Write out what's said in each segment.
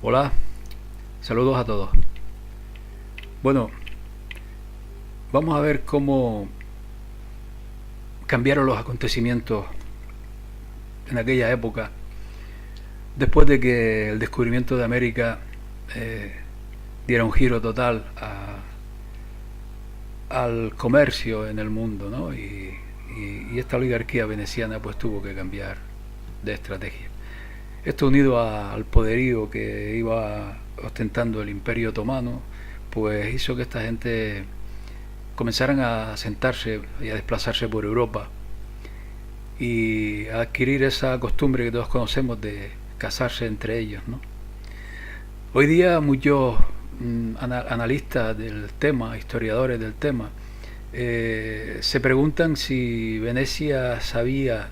Hola, saludos a todos. Bueno, vamos a ver cómo cambiaron los acontecimientos en aquella época, después de que el descubrimiento de América eh, diera un giro total al comercio en el mundo, ¿no? Y esta oligarquía veneciana pues tuvo que cambiar de estrategia. Esto unido al poderío que iba ostentando el Imperio Otomano, pues hizo que esta gente comenzaran a sentarse y a desplazarse por Europa y a adquirir esa costumbre que todos conocemos de casarse entre ellos, ¿no? Hoy día muchos analistas del tema, historiadores del tema, se preguntan si Venecia sabía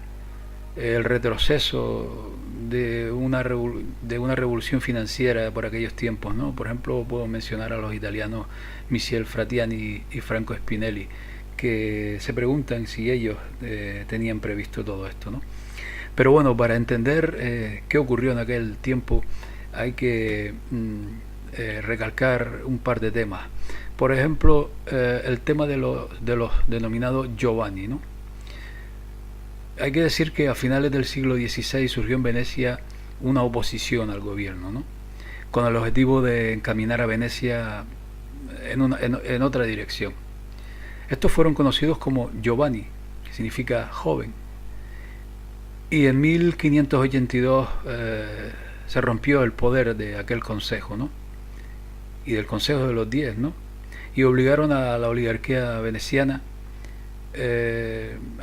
el retroceso de una revolución financiera por aquellos tiempos, ¿no? Por ejemplo, puedo mencionar a los italianos Michel Fratiani y Franco Spinelli, que se preguntan si ellos tenían previsto todo esto, ¿no? Pero bueno, para entender qué ocurrió en aquel tiempo hay que recalcar un par de temas. Por ejemplo, el tema de los denominados Giovanni, ¿no? Hay que decir que a finales del siglo XVI surgió en Venecia una oposición al gobierno, ¿no? Con el objetivo de encaminar a Venecia en otra dirección. Estos fueron conocidos como Giovanni, que significa joven. Y en 1582 se rompió el poder de aquel consejo, ¿no? Y del Consejo de los Diez, ¿no? Y obligaron a la oligarquía veneciana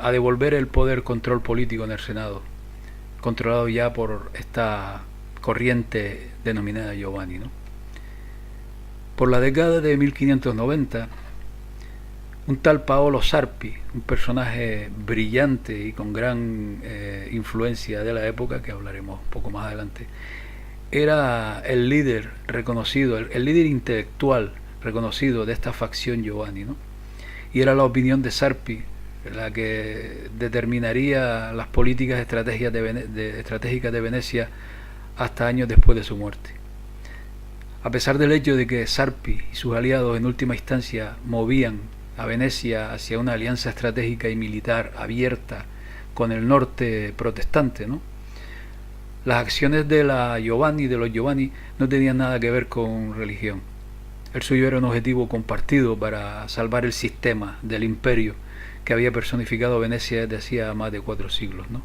a devolver el poder control político en el Senado, controlado ya por esta corriente denominada Giovanni, ¿no? Por la década de 1590, un tal Paolo Sarpi, un personaje brillante y con gran influencia de la época, que hablaremos un poco más adelante, era el líder reconocido, el líder intelectual reconocido de esta facción Giovanni, ¿no? Y era la opinión de Sarpi la que determinaría las políticas estratégicas de Venecia hasta años después de su muerte. A pesar del hecho de que Sarpi y sus aliados en última instancia movían a Venecia hacia una alianza estratégica y militar abierta con el norte protestante, ¿no? Las acciones de los Giovanni no tenían nada que ver con religión. El suyo era un objetivo compartido para salvar el sistema del imperio que había personificado Venecia desde hacía más de 4 siglos, ¿no?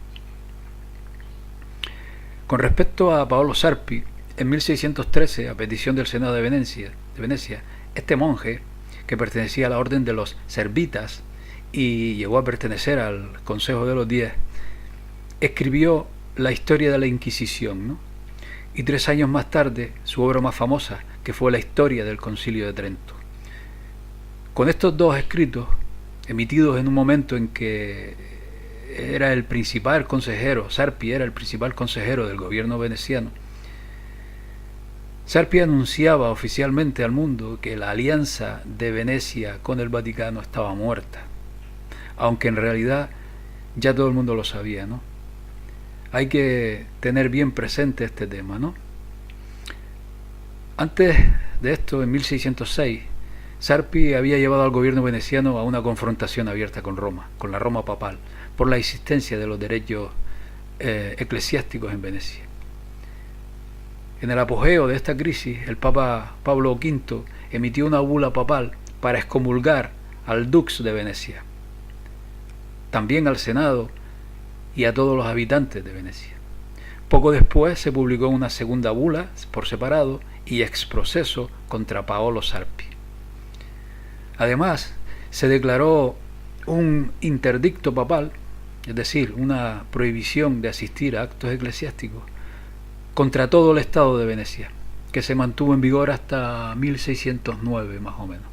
Con respecto a Paolo Sarpi, en 1613, a petición del Senado de Venecia, este monje, que pertenecía a la orden de los Servitas y llegó a pertenecer al Consejo de los Diez, escribió la historia de la Inquisición, ¿no? Y 3 años más tarde, su obra más famosa, que fue la historia del Concilio de Trento. Con estos dos escritos, emitidos en un momento en que era el principal consejero, Sarpi era el principal consejero del gobierno veneciano, Sarpi anunciaba oficialmente al mundo que la alianza de Venecia con el Vaticano estaba muerta, aunque en realidad ya todo el mundo lo sabía, ¿no? Hay que tener bien presente este tema, ¿no? Antes de esto, en 1606, Sarpi había llevado al gobierno veneciano a una confrontación abierta con Roma, con la Roma papal, por la existencia de los derechos eclesiásticos en Venecia. En el apogeo de esta crisis, el Papa Pablo V emitió una bula papal para excomulgar al Dux de Venecia, también al Senado y a todos los habitantes de Venecia. Poco después se publicó una segunda bula por separado y exproceso contra Paolo Sarpi. Además, se declaró un interdicto papal, es decir, una prohibición de asistir a actos eclesiásticos, contra todo el Estado de Venecia, que se mantuvo en vigor hasta 1609 más o menos.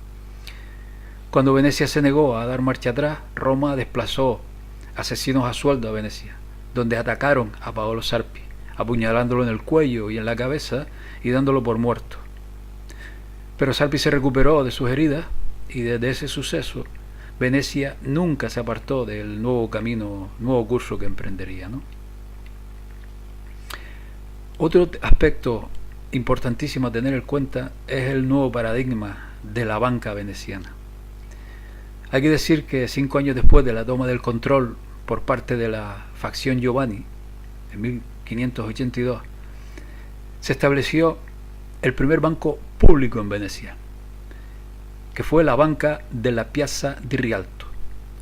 Cuando Venecia se negó a dar marcha atrás, Roma desplazó asesinos a sueldo a Venecia, donde atacaron a Paolo Sarpi, apuñalándolo en el cuello y en la cabeza y dándolo por muerto. Pero Sarpi se recuperó de sus heridas y desde ese suceso Venecia nunca se apartó del nuevo camino, nuevo curso que emprendería, ¿no? Otro aspecto importantísimo a tener en cuenta es el nuevo paradigma de la banca veneciana. Hay que decir que 5 años después de la toma del control por parte de la facción Giovanni, en 1582, se estableció el primer banco público en Venecia, que fue la banca de la Piazza di Rialto,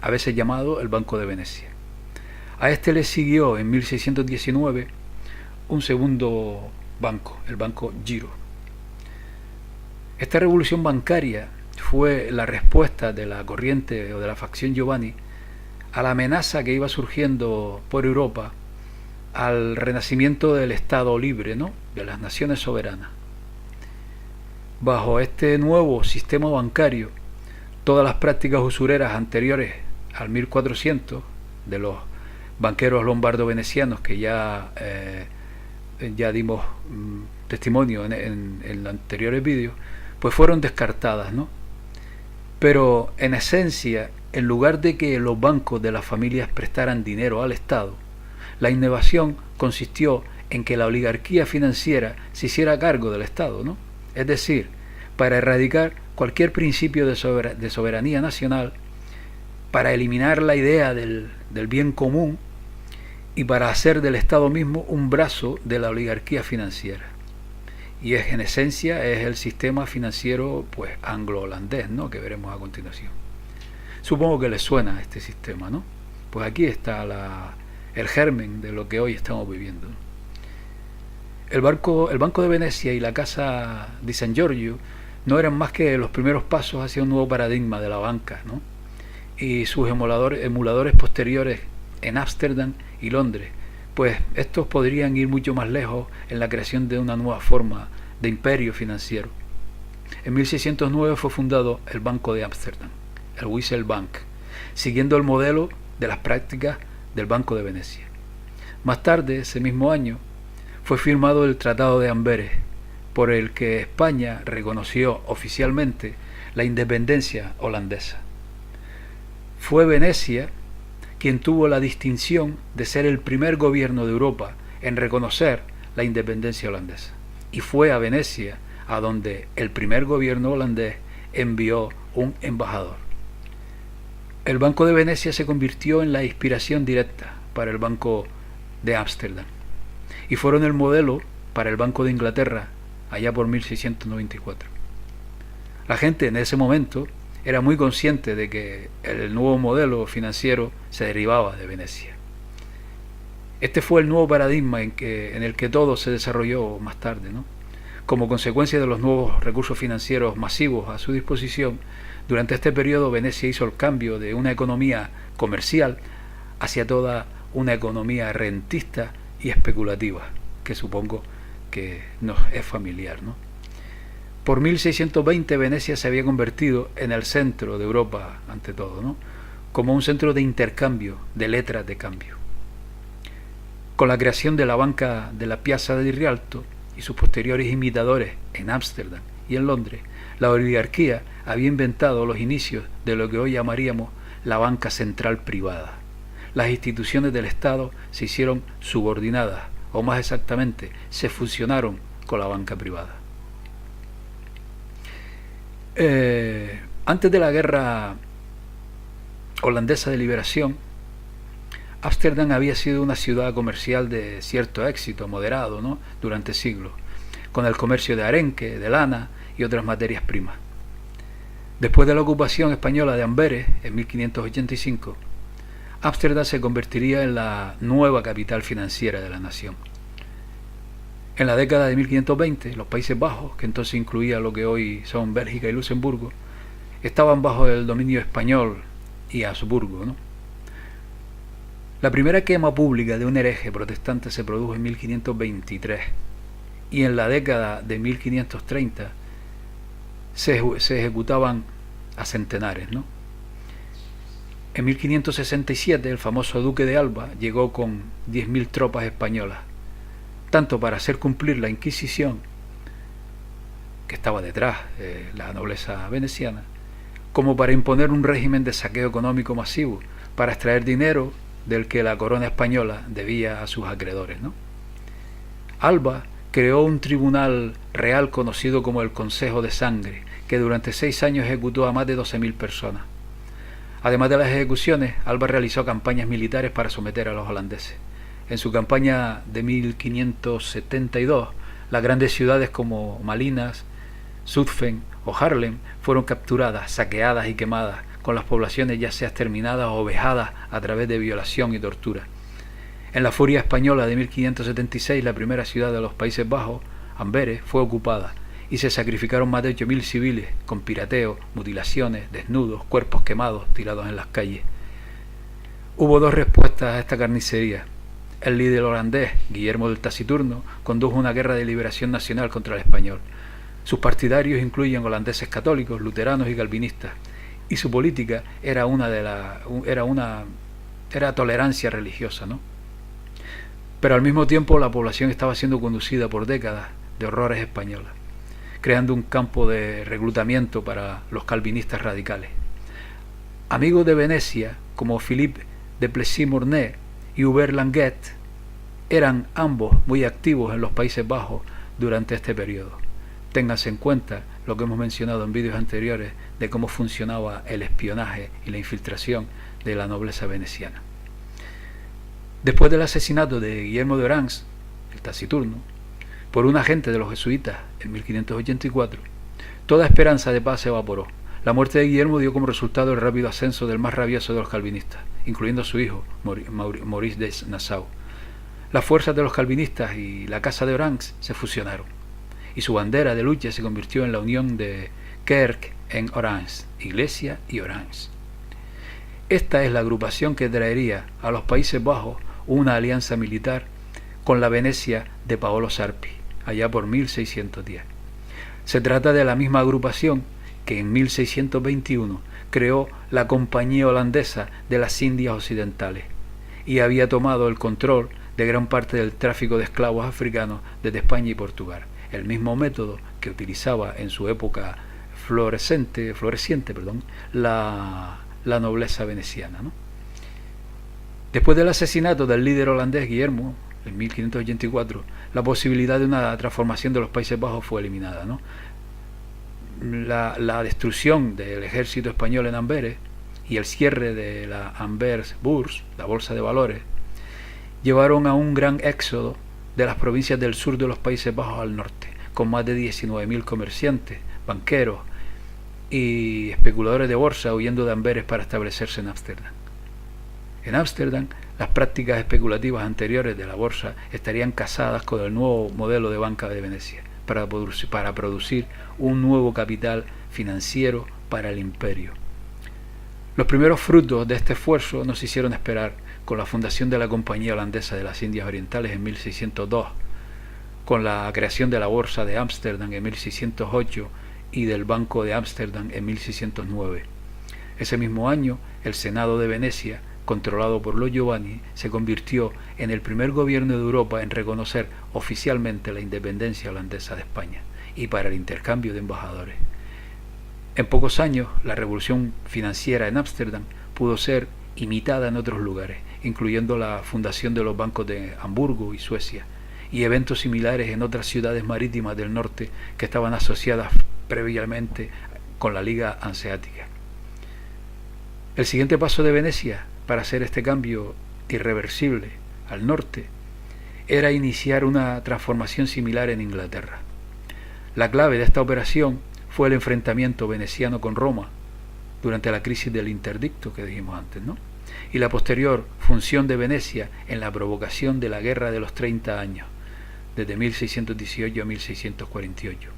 a veces llamado el Banco de Venecia. A este le siguió en 1619 un segundo banco, el Banco Giro. Esta revolución bancaria fue la respuesta de la corriente o de la facción Giovanni a la amenaza que iba surgiendo por Europa al renacimiento del Estado libre, ¿no?, de las naciones soberanas. Bajo este nuevo sistema bancario, todas las prácticas usureras anteriores al 1400 de los banqueros lombardo-venecianos que ya dimos testimonio en los anteriores vídeos, pues fueron descartadas, ¿no? Pero en esencia, en lugar de que los bancos de las familias prestaran dinero al Estado, la innovación consistió en que la oligarquía financiera se hiciera cargo del Estado, ¿no? Es decir, para erradicar cualquier principio de soberanía nacional, para eliminar la idea del bien común y para hacer del Estado mismo un brazo de la oligarquía financiera. Y en esencia es el sistema financiero pues anglo-holandés, ¿no?, que veremos a continuación. Supongo que les suena este sistema, ¿no? Pues aquí está el germen de lo que hoy estamos viviendo. El Banco de Venecia y la Casa di San Giorgio no eran más que los primeros pasos hacia un nuevo paradigma de la banca, ¿no? Y sus emuladores posteriores en Ámsterdam y Londres, pues estos podrían ir mucho más lejos en la creación de una nueva forma de imperio financiero. En 1609 fue fundado el Banco de Ámsterdam, el Wissel Bank, siguiendo el modelo de las prácticas del Banco de Venecia. Más tarde, ese mismo año, fue firmado el Tratado de Amberes, por el que España reconoció oficialmente la independencia holandesa. Fue Venecia quien tuvo la distinción de ser el primer gobierno de Europa en reconocer la independencia holandesa. Y fue a Venecia a donde el primer gobierno holandés envió un embajador. El Banco de Venecia se convirtió en la inspiración directa para el Banco de Ámsterdam y fueron el modelo para el Banco de Inglaterra allá por 1694. La gente en ese momento era muy consciente de que el nuevo modelo financiero se derivaba de Venecia. Este fue el nuevo paradigma en el que todo se desarrolló más tarde, ¿no? Como consecuencia de los nuevos recursos financieros masivos a su disposición, durante este periodo Venecia hizo el cambio de una economía comercial hacia toda una economía rentista y especulativa, que supongo que nos es familiar, ¿no? Por 1620 Venecia se había convertido en el centro de Europa, ante todo, ¿no?, como un centro de intercambio de letras de cambio. Con la creación de la banca de la Piazza di Rialto y sus posteriores imitadores en Ámsterdam y en Londres, la oligarquía había inventado los inicios de lo que hoy llamaríamos la banca central privada. Las instituciones del Estado se hicieron subordinadas, o más exactamente, se fusionaron con la banca privada. Antes de la guerra holandesa de liberación, Ámsterdam había sido una ciudad comercial de cierto éxito moderado, ¿no?, durante siglos, con el comercio de arenque, de lana y otras materias primas. Después de la ocupación española de Amberes en 1585, Ámsterdam se convertiría en la nueva capital financiera de la nación. En la década de 1520, los Países Bajos, que entonces incluía lo que hoy son Bélgica y Luxemburgo, estaban bajo el dominio español y Habsburgo, ¿no? La primera quema pública de un hereje protestante se produjo en 1523 y en la década de 1530 se ejecutaban a centenares, ¿no? En 1567 el famoso duque de Alba llegó con 10.000 tropas españolas, tanto para hacer cumplir la Inquisición, que estaba detrás de la nobleza veneciana, como para imponer un régimen de saqueo económico masivo, para extraer dinero del que la corona española debía a sus acreedores, ¿no? Alba creó un tribunal real conocido como el Consejo de Sangre, que durante 6 años ejecutó a más de 12.000 personas. Además de las ejecuciones, Alba realizó campañas militares para someter a los holandeses. En su campaña de 1572, las grandes ciudades como Malinas, Zutphen o Haarlem fueron capturadas, saqueadas y quemadas, con las poblaciones ya sea exterminadas o vejadas a través de violación y tortura. En la furia española de 1576, la primera ciudad de los Países Bajos, Amberes, fue ocupada y se sacrificaron más de 8.000 civiles con pirateos, mutilaciones, desnudos, cuerpos quemados tirados en las calles. Hubo 2 respuestas a esta carnicería. El líder holandés, Guillermo el Taciturno, condujo una guerra de liberación nacional contra el español. Sus partidarios incluyen holandeses católicos, luteranos y calvinistas, y su política era tolerancia religiosa, ¿no? Pero al mismo tiempo la población estaba siendo conducida por décadas de horrores españolas, creando un campo de reclutamiento para los calvinistas radicales. Amigos de Venecia, como Philippe de Plessis-Mornay y Hubert Languet, eran ambos muy activos en los Países Bajos durante este periodo. Ténganse en cuenta lo que hemos mencionado en vídeos anteriores de cómo funcionaba el espionaje y la infiltración de la nobleza veneciana. Después del asesinato de Guillermo de Orange, el Taciturno, por un agente de los jesuitas en 1584, toda esperanza de paz se evaporó. La muerte de Guillermo dio como resultado el rápido ascenso del más rabioso de los calvinistas, incluyendo a su hijo, Maurice de Nassau. Las fuerzas de los calvinistas y la Casa de Orange se fusionaron, y su bandera de lucha se convirtió en la unión de Kerk en Orange, Iglesia y Orange. Esta es la agrupación que traería a los Países Bajos una alianza militar con la Venecia de Paolo Sarpi, allá por 1610. Se trata de la misma agrupación que en 1621 creó la Compañía Holandesa de las Indias Occidentales y había tomado el control de gran parte del tráfico de esclavos africanos desde España y Portugal, el mismo método que utilizaba en su época floreciente, la nobleza veneciana, ¿no? Después del asesinato del líder holandés Guillermo, en 1584, la posibilidad de una transformación de los Países Bajos fue eliminada, ¿no? La destrucción del ejército español en Amberes y el cierre de la Anvers Bourse, la bolsa de valores, llevaron a un gran éxodo de las provincias del sur de los Países Bajos al norte, con más de 19.000 comerciantes, banqueros y especuladores de bolsa huyendo de Amberes para establecerse en Ámsterdam. En Ámsterdam, las prácticas especulativas anteriores de la bolsa estarían casadas con el nuevo modelo de banca de Venecia, para producir un nuevo capital financiero para el imperio. Los primeros frutos de este esfuerzo no se hicieron esperar con la fundación de la Compañía Holandesa de las Indias Orientales en 1602, con la creación de la Bolsa de Ámsterdam en 1608 y del Banco de Ámsterdam en 1609. Ese mismo año, el Senado de Venecia, controlado por los Giovanni, se convirtió en el primer gobierno de Europa en reconocer oficialmente la independencia holandesa de España y para el intercambio de embajadores. En pocos años, la revolución financiera en Ámsterdam pudo ser imitada en otros lugares, incluyendo la fundación de los bancos de Hamburgo y Suecia, y eventos similares en otras ciudades marítimas del norte que estaban asociadas previamente con la Liga Hanseática. El siguiente paso de Venecia para hacer este cambio irreversible al norte era iniciar una transformación similar en Inglaterra. La clave de esta operación fue el enfrentamiento veneciano con Roma durante la crisis del interdicto que dijimos antes, ¿no? Y la posterior función de Venecia en la provocación de la Guerra de los 30 años, desde 1618 a 1648.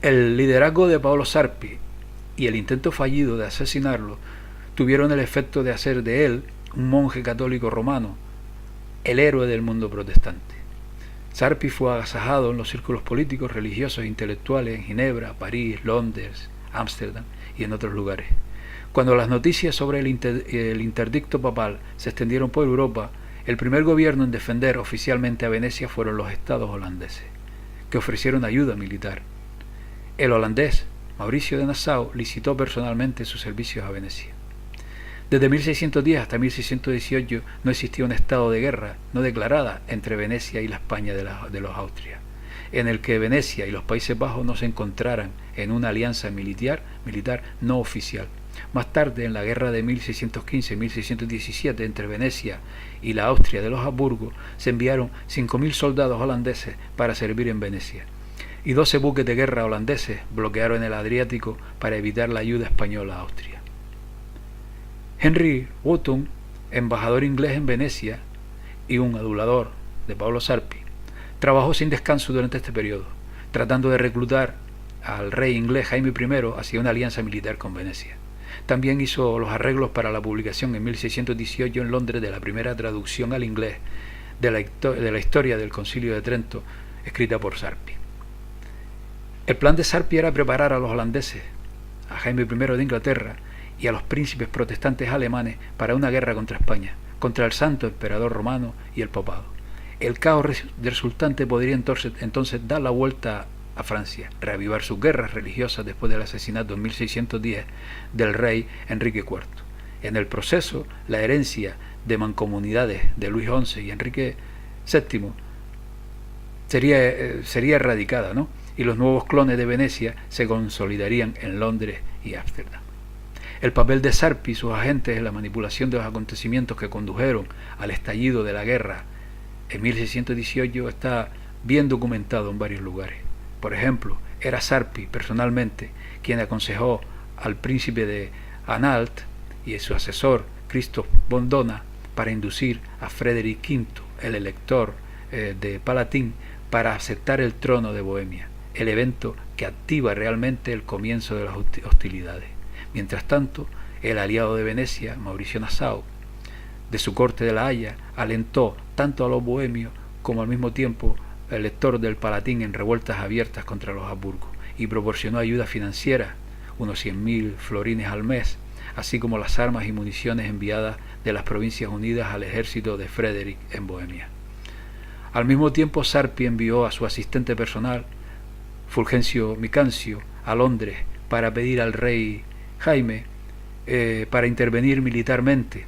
El liderazgo de Paolo Sarpi y el intento fallido de asesinarlo tuvieron el efecto de hacer de él un monje católico romano, el héroe del mundo protestante. Sarpi fue agasajado en los círculos políticos, religiosos e intelectuales en Ginebra, París, Londres, Ámsterdam y en otros lugares. Cuando las noticias sobre el interdicto papal se extendieron por Europa, el primer gobierno en defender oficialmente a Venecia fueron los estados holandeses, que ofrecieron ayuda militar. El holandés, Mauricio de Nassau, licitó personalmente sus servicios a Venecia. Desde 1610 hasta 1618 no existía un estado de guerra no declarada entre Venecia y la España de los Austrias, en el que Venecia y los Países Bajos no se encontraran en una alianza militar no oficial. Más tarde, en la guerra de 1615 y 1617 entre Venecia y la Austria de los Habsburgo, se enviaron 5.000 soldados holandeses para servir en Venecia, y 12 buques de guerra holandeses bloquearon el Adriático para evitar la ayuda española a Austria. Henry Wotton, embajador inglés en Venecia y un adulador de Pablo Sarpi, trabajó sin descanso durante este periodo, tratando de reclutar al rey inglés Jaime I hacia una alianza militar con Venecia. También hizo los arreglos para la publicación en 1618 en Londres de la primera traducción al inglés de la historia del Concilio de Trento, escrita por Sarpi. El plan de Sarpi era preparar a los holandeses, a Jaime I de Inglaterra y a los príncipes protestantes alemanes para una guerra contra España, contra el Santo Emperador Romano y el Papado. El caos resultante podría entonces dar la vuelta a Francia, reavivar sus guerras religiosas después del asesinato en 1610 del rey Enrique IV. En el proceso, la herencia de mancomunidades de Luis XI y Enrique VII sería erradicada, ¿no? Y los nuevos clones de Venecia se consolidarían en Londres y Ámsterdam. El papel de Sarpi y sus agentes en la manipulación de los acontecimientos que condujeron al estallido de la guerra en 1618 está bien documentado en varios lugares. Por ejemplo, era Sarpi personalmente quien aconsejó al príncipe de Anhalt y a su asesor Christoph von Dohna para inducir a Frederick V, el elector de Palatín, para aceptar el trono de Bohemia, el evento que activa realmente el comienzo de las hostilidades. Mientras tanto, el aliado de Venecia, Mauricio Nassau, de su corte de La Haya, alentó tanto a los bohemios como al mismo tiempo el elector del Palatín en revueltas abiertas contra los Habsburgo, y proporcionó ayuda financiera, unos 100.000 florines al mes, así como las armas y municiones enviadas de las Provincias Unidas al ejército de Frederick en Bohemia. Al mismo tiempo, Sarpi envió a su asistente personal, Fulgencio Micancio, a Londres para pedir al rey Jaime para intervenir militarmente,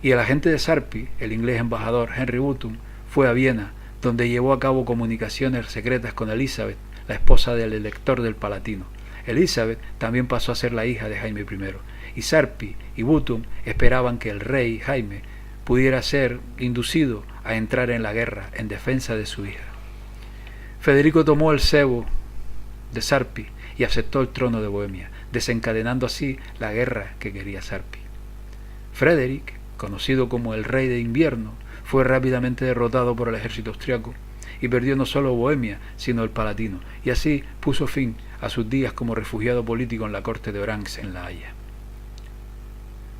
y el agente de Sarpi, el inglés embajador Henry Wotton, fue a Viena, donde llevó a cabo comunicaciones secretas con Elizabeth, la esposa del elector del Palatino. Elizabeth también pasó a ser la hija de Jaime I, y Sarpi y Wotton esperaban que el rey Jaime pudiera ser inducido a entrar en la guerra en defensa de su hija. Federico tomó el cebo de Sarpi y aceptó el trono de Bohemia, desencadenando así la guerra que quería Sarpi. Frederick, conocido como el Rey de Invierno, fue rápidamente derrotado por el ejército austriaco y perdió no solo Bohemia, sino el Palatino, y así puso fin a sus días como refugiado político en la corte de Orange en La Haya.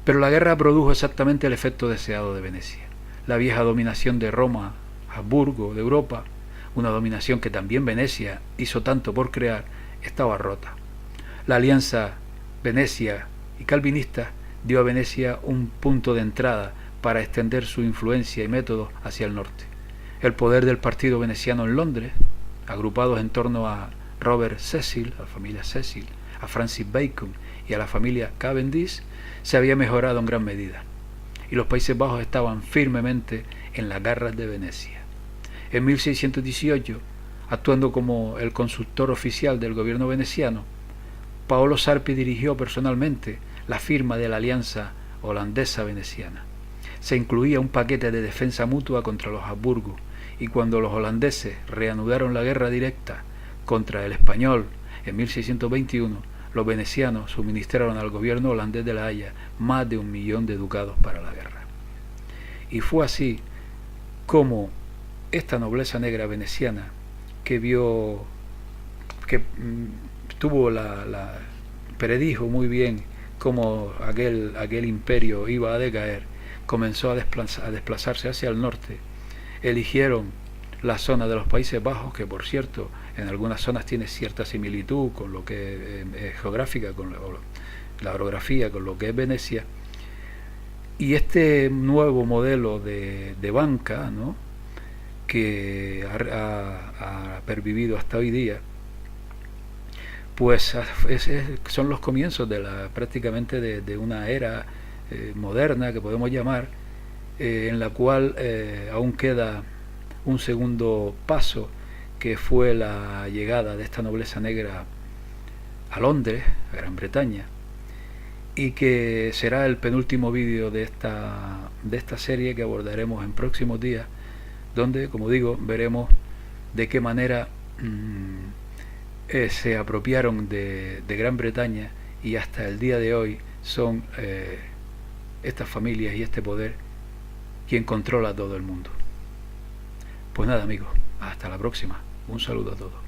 Pero la guerra produjo exactamente el efecto deseado de Venecia. La vieja dominación de Roma, Habsburgo, de Europa, una dominación que también Venecia hizo tanto por crear, estaba rota. La alianza Venecia y calvinista dio a Venecia un punto de entrada para extender su influencia y métodos hacia el norte. El poder del partido veneciano en Londres, agrupados en torno a Robert Cecil, a la familia Cecil, a Francis Bacon y a la familia Cavendish, se había mejorado en gran medida, y los Países Bajos estaban firmemente en las garras de Venecia. En 1618, actuando como el consultor oficial del gobierno veneciano, Paolo Sarpi dirigió personalmente la firma de la alianza holandesa-veneciana. Se incluía un paquete de defensa mutua contra los Habsburgo, y cuando los holandeses reanudaron la guerra directa contra el español en 1621, los venecianos suministraron al gobierno holandés de La Haya más de 1.000.000 de ducados para la guerra. Y fue así como esta nobleza negra veneciana, que predijo muy bien cómo aquel imperio iba a decaer, comenzó a desplazarse hacia el norte. Eligieron la zona de los Países Bajos, que por cierto en algunas zonas tiene cierta similitud con lo que es geográfica, con la orografía, con lo que es Venecia. Y este nuevo modelo de banca, ¿no?, que ha pervivido hasta hoy día, pues son los comienzos de prácticamente de una era moderna que podemos llamar, en la cual aún queda un segundo paso, que fue la llegada de esta nobleza negra a Londres, a Gran Bretaña, y que será el penúltimo vídeo de esta serie que abordaremos en próximos días, donde, como digo, veremos de qué manera se apropiaron de Gran Bretaña, y hasta el día de hoy son estas familias y este poder quien controla todo el mundo. Pues nada, amigos, hasta la próxima. Un saludo a todos.